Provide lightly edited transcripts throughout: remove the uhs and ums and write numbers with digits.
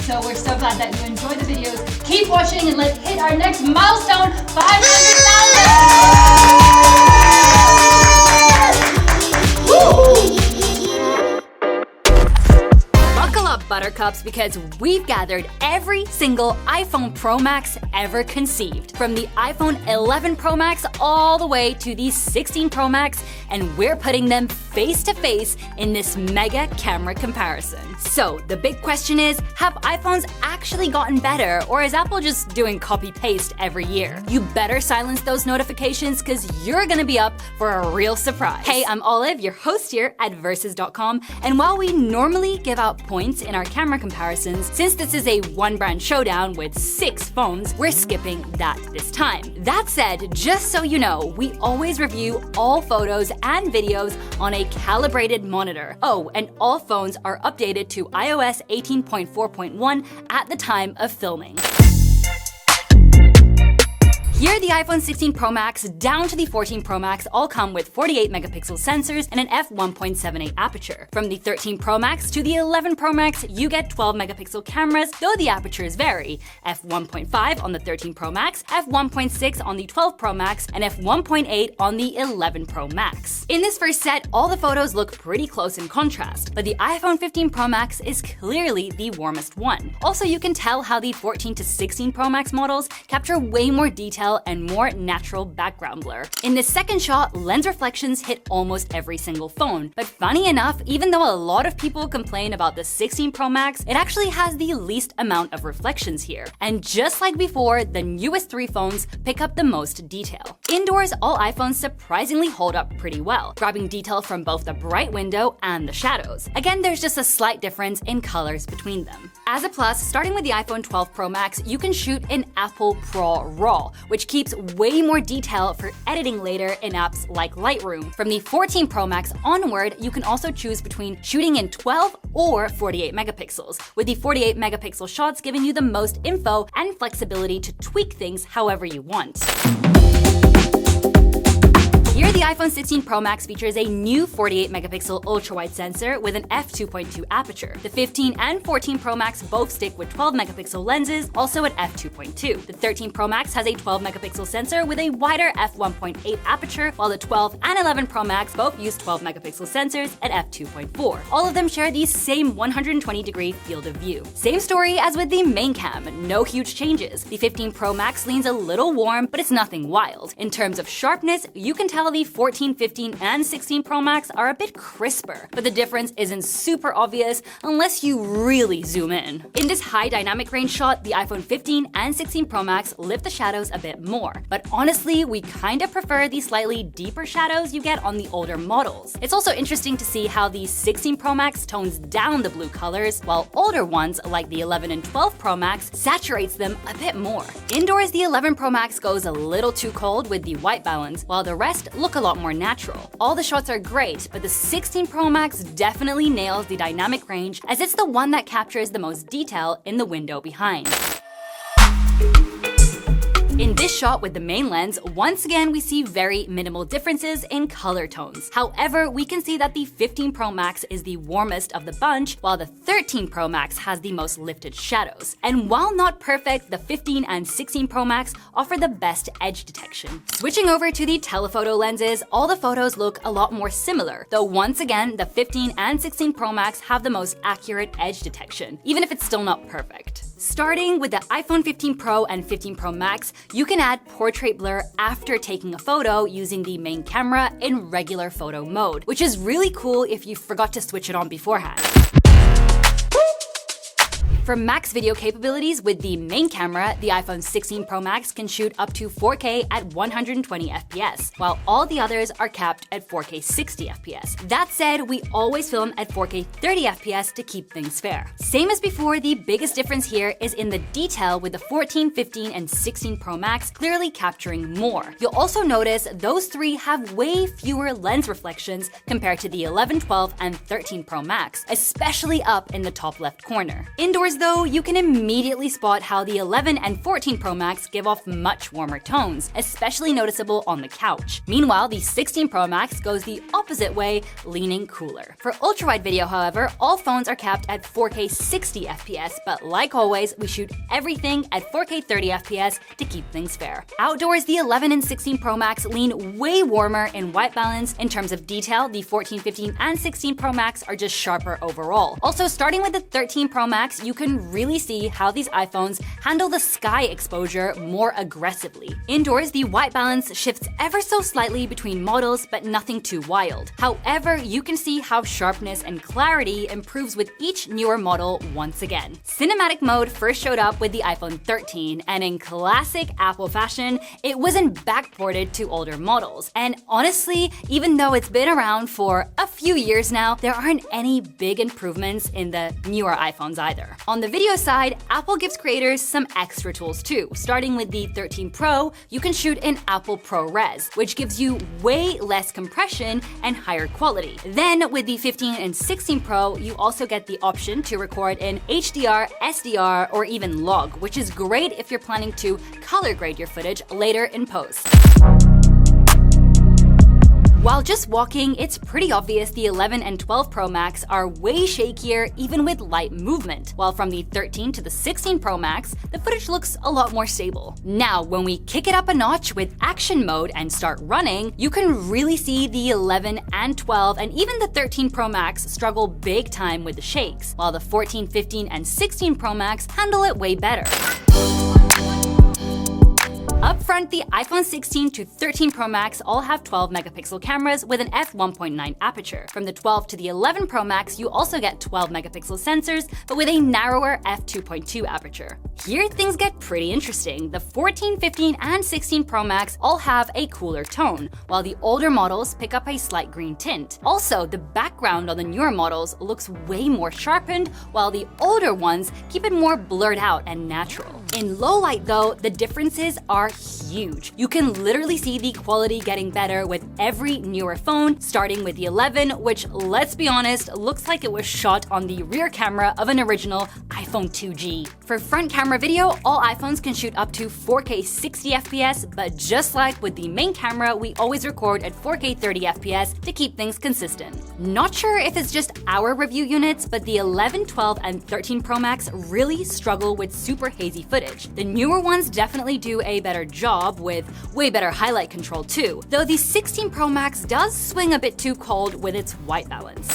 So we're so glad that you enjoyed the videos. Keep watching and let's hit our next milestone, 500,000! Buckle up, Buttercups, because we've gathered every single iPhone Pro Max ever conceived. From the iPhone 11 Pro Max all the way to the 16 Pro Max, and we're putting them face to face in this mega camera comparison. So the big question is, have iPhones actually gotten better, or is Apple just doing copy-paste every year? You better silence those notifications because you're gonna be up for a real surprise. Hey, I'm Olive, your host here at Versus.com, and while we normally give out points in our camera comparisons, since this is a one-brand showdown with 6 phones, we're skipping that this time. That said, just so you know, we always review all photos and videos on a calibrated monitor. Oh, and all phones are updated to iOS 18.4.1 at the time of filming. Here, the iPhone 16 Pro Max down to the 14 Pro Max all come with 48 megapixel sensors and an f1.78 aperture. From the 13 Pro Max to the 11 Pro Max, you get 12 megapixel cameras, though the apertures vary. f1.5 on the 13 Pro Max, f1.6 on the 12 Pro Max, and f1.8 on the 11 Pro Max. In this first set, all the photos look pretty close in contrast, but the iPhone 15 Pro Max is clearly the warmest one. Also, you can tell how the 14 to 16 Pro Max models capture way more detail and more natural background blur. In this second shot, lens reflections hit almost every single phone. But funny enough, even though a lot of people complain about the 16 Pro Max, it actually has the least amount of reflections here. And just like before, the newest 3 phones pick up the most detail. Indoors, all iPhones surprisingly hold up pretty well, grabbing detail from both the bright window and the shadows. Again, there's just a slight difference in colors between them. As a plus, starting with the iPhone 12 Pro Max, you can shoot in Apple Pro RAW, which keeps way more detail for editing later in apps like Lightroom. From the 14 Pro Max onward, you can also choose between shooting in 12 or 48 megapixels, with the 48 megapixel shots giving you the most info and flexibility to tweak things however you want. Here, the iPhone 16 Pro Max features a new 48 megapixel ultrawide sensor with an f2.2 aperture. The 15 and 14 Pro Max both stick with 12 megapixel lenses, also at f2.2. The 13 Pro Max has a 12 megapixel sensor with a wider f1.8 aperture, while the 12 and 11 Pro Max both use 12 megapixel sensors at f2.4. All of them share the same 120-degree field of view. Same story as with the main cam, no huge changes. The 15 Pro Max leans a little warm, but it's nothing wild. In terms of sharpness, you can tell the 14, 15, and 16 Pro Max are a bit crisper, but the difference isn't super obvious unless you really zoom in. In this high dynamic range shot, the iPhone 15 and 16 Pro Max lift the shadows a bit more, but honestly, we kind of prefer the slightly deeper shadows you get on the older models. It's also interesting to see how the 16 Pro Max tones down the blue colors, while older ones like the 11 and 12 Pro Max saturates them a bit more. Indoors, the 11 Pro Max goes a little too cold with the white balance, while the rest look a lot more natural. All the shots are great, but the 16 Pro Max definitely nails the dynamic range, as it's the one that captures the most detail in the window behind. In this shot with the main lens, once again we see very minimal differences in color tones. However, we can see that the 15 Pro Max is the warmest of the bunch, while the 13 Pro Max has the most lifted shadows. And while not perfect, the 15 and 16 Pro Max offer the best edge detection. Switching over to the telephoto lenses, all the photos look a lot more similar, though once again, the 15 and 16 Pro Max have the most accurate edge detection, even if it's still not perfect. Starting with the iPhone 15 Pro and 15 Pro Max, you can add portrait blur after taking a photo using the main camera in regular photo mode, which is really cool if you forgot to switch it on beforehand. For max video capabilities with the main camera, the iPhone 16 Pro Max can shoot up to 4K at 120 FPS, while all the others are capped at 4K 60 FPS. That said, we always film at 4K 30 FPS to keep things fair. Same as before, the biggest difference here is in the detail, with the 14, 15, and 16 Pro Max clearly capturing more. You'll also notice those 3 have way fewer lens reflections compared to the 11, 12, and 13 Pro Max, especially up in the top left corner. Indoors, though, you can immediately spot how the 11 and 14 Pro Max give off much warmer tones, especially noticeable on the couch. Meanwhile, the 16 Pro Max goes the opposite way, leaning cooler. For ultrawide video, however, all phones are capped at 4K 60 FPS, but like always, we shoot everything at 4K 30 FPS to keep things fair. Outdoors, the 11 and 16 Pro Max lean way warmer in white balance. In terms of detail, the 14, 15, and 16 Pro Max are just sharper overall. Also, starting with the 13 Pro Max, you can really see how these iPhones handle the sky exposure more aggressively. Indoors, the white balance shifts ever so slightly between models, but nothing too wild. However, you can see how sharpness and clarity improves with each newer model once again. Cinematic mode first showed up with the iPhone 13, and in classic Apple fashion, it wasn't backported to older models. And honestly, even though it's been around for a few years now, there aren't any big improvements in the newer iPhones either. On the video side, Apple gives creators some extra tools too. Starting with the 13 Pro, you can shoot in Apple ProRes, which gives you way less compression and higher quality. Then with the 15 and 16 Pro, you also get the option to record in HDR, SDR, or even log, which is great if you're planning to color grade your footage later in post. While just walking, it's pretty obvious the 11 and 12 Pro Max are way shakier even with light movement, while from the 13 to the 16 Pro Max, the footage looks a lot more stable. Now, when we kick it up a notch with action mode and start running, you can really see the 11 and 12 and even the 13 Pro Max struggle big time with the shakes, while the 14, 15, and 16 Pro Max handle it way better. Up front, the iPhone 16 to 13 Pro Max all have 12 megapixel cameras with an f1.9 aperture. From the 12 to the 11 Pro Max, you also get 12 megapixel sensors, but with a narrower f2.2 aperture. Here, things get pretty interesting. The 14, 15, and 16 Pro Max all have a cooler tone, while the older models pick up a slight green tint. Also, the background on the newer models looks way more sharpened, while the older ones keep it more blurred out and natural. In low light though, the differences are huge. You can literally see the quality getting better with every newer phone, starting with the 11, which, let's be honest, looks like it was shot on the rear camera of an original iPhone 2G. For front camera video, all iPhones can shoot up to 4K 60 FPS, but just like with the main camera, we always record at 4K 30 FPS to keep things consistent. Not sure if it's just our review units, but the 11, 12, and 13 Pro Max really struggle with super hazy footage. The newer ones definitely do a better job with way better highlight control too, though the 16 Pro Max does swing a bit too cold with its white balance.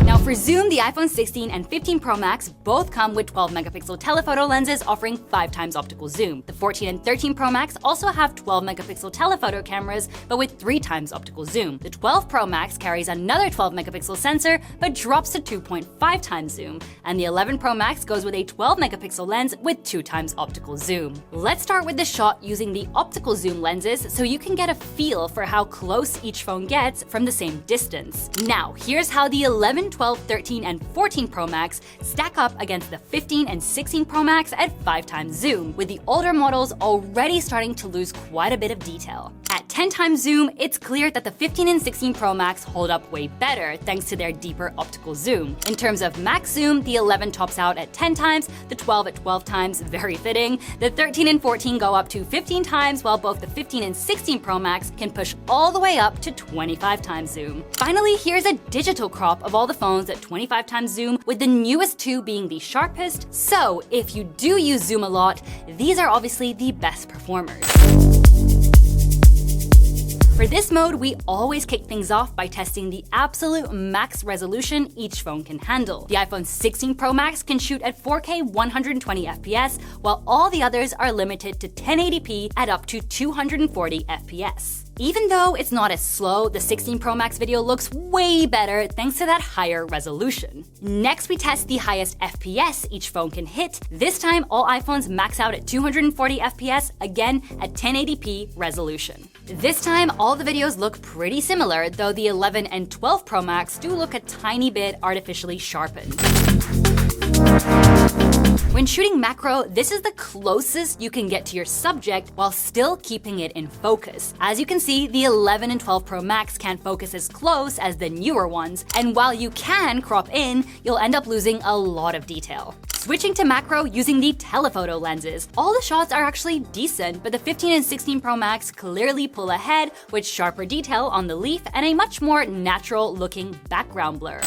Now for zoom, the iPhone 16 and 15 Pro Max both come with 12 megapixel telephoto lenses offering 5 times optical zoom. The 14 and 13 Pro Max also have 12 megapixel telephoto cameras, but with 3 times optical zoom. The 12 Pro Max carries another 12 megapixel sensor, but drops to 2.5 times zoom. And the 11 Pro Max goes with a 12 megapixel lens with 2 times optical zoom. Let's start with the shot using the optical zoom lenses so you can get a feel for how close each phone gets from the same distance. Now, here's how the 11, 12, 13, and 14 Pro Max stack up against the 15 and 16 Pro Max at 5 times zoom, with the older models already starting to lose quite a bit of detail. At 10 times zoom, it's clear that the 15 and 16 Pro Max hold up way better thanks to their deeper optical zoom. In terms of max zoom, the 11 tops out at 10 times, the 12 at 12 times, very fitting. The 13 and 14 go up to 15 times, while both the 15 and 16 Pro Max can push all the way up to 25 times zoom. Finally, here's a digital crop of all the phones at 25 times zoom, with the newest two being the sharpest. So if you do use zoom a lot, these are obviously the best performers. For this mode, we always kick things off by testing the absolute max resolution each phone can handle. The iPhone 16 Pro Max can shoot at 4K 120 FPS, while all the others are limited to 1080p at up to 240 FPS. Even though it's not as slow, the 16 Pro Max video looks way better thanks to that higher resolution. Next, we test the highest FPS each phone can hit. This time, all iPhones max out at 240 FPS, again at 1080p resolution. This time, all the videos look pretty similar, though the 11 and 12 Pro Max do look a tiny bit artificially sharpened. When shooting macro, this is the closest you can get to your subject while still keeping it in focus. As you can see, the 11 and 12 Pro Max can't focus as close as the newer ones, and while you can crop in, you'll end up losing a lot of detail. Switching to macro using the telephoto lenses. All the shots are actually decent, but the 15 and 16 Pro Max clearly pull ahead with sharper detail on the leaf and a much more natural-looking background blur.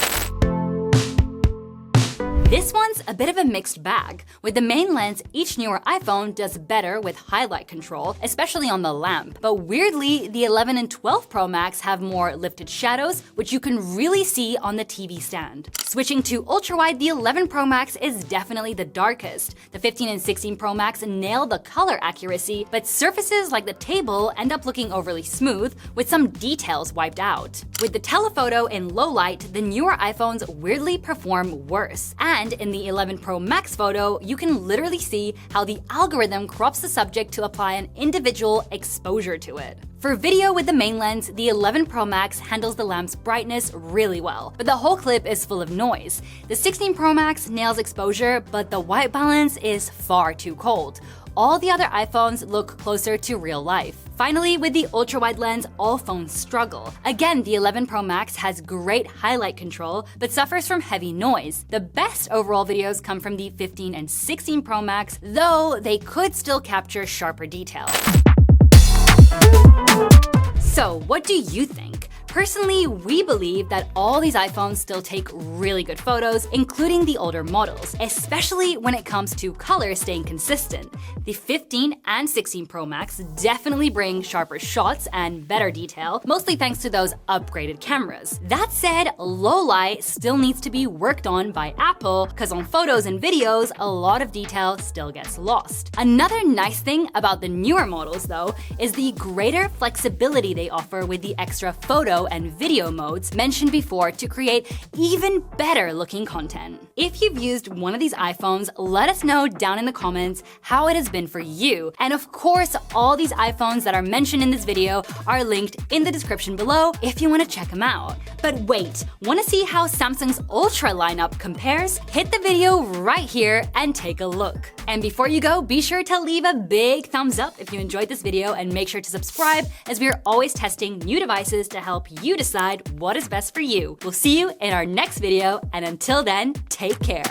This one's a bit of a mixed bag. With the main lens, each newer iPhone does better with highlight control, especially on the lamp. But weirdly, the 11 and 12 Pro Max have more lifted shadows, which you can really see on the TV stand. Switching to ultrawide, the 11 Pro Max is definitely the darkest. The 15 and 16 Pro Max nail the color accuracy, but surfaces like the table end up looking overly smooth, with some details wiped out. With the telephoto in low light, the newer iPhones weirdly perform worse. And in the 11 Pro Max photo, you can literally see how the algorithm crops the subject to apply an individual exposure to it. For video with the main lens, the 11 Pro Max handles the lamp's brightness really well, but the whole clip is full of noise. The 16 Pro Max nails exposure, but the white balance is far too cold. All the other iPhones look closer to real life. Finally, with the ultra-wide lens, all phones struggle. Again, the 11 Pro Max has great highlight control, but suffers from heavy noise. The best overall videos come from the 15 and 16 Pro Max, though they could still capture sharper detail. So, what do you think? Personally, we believe that all these iPhones still take really good photos, including the older models, especially when it comes to color staying consistent. The 15 and 16 Pro Max definitely bring sharper shots and better detail, mostly thanks to those upgraded cameras. That said, low light still needs to be worked on by Apple, because on photos and videos, a lot of detail still gets lost. Another nice thing about the newer models, though, is the greater flexibility they offer with the extra photo and video modes mentioned before to create even better looking content. If you've used one of these iPhones, let us know down in the comments how it has been for you. And of course, all these iPhones that are mentioned in this video are linked in the description below if you want to check them out. But wait, want to see how Samsung's Ultra lineup compares? Hit the video right here and take a look. And before you go, be sure to leave a big thumbs up if you enjoyed this video and make sure to subscribe, as we are always testing new devices to help you decide what is best for you. We'll see you in our next video, and until then, take care.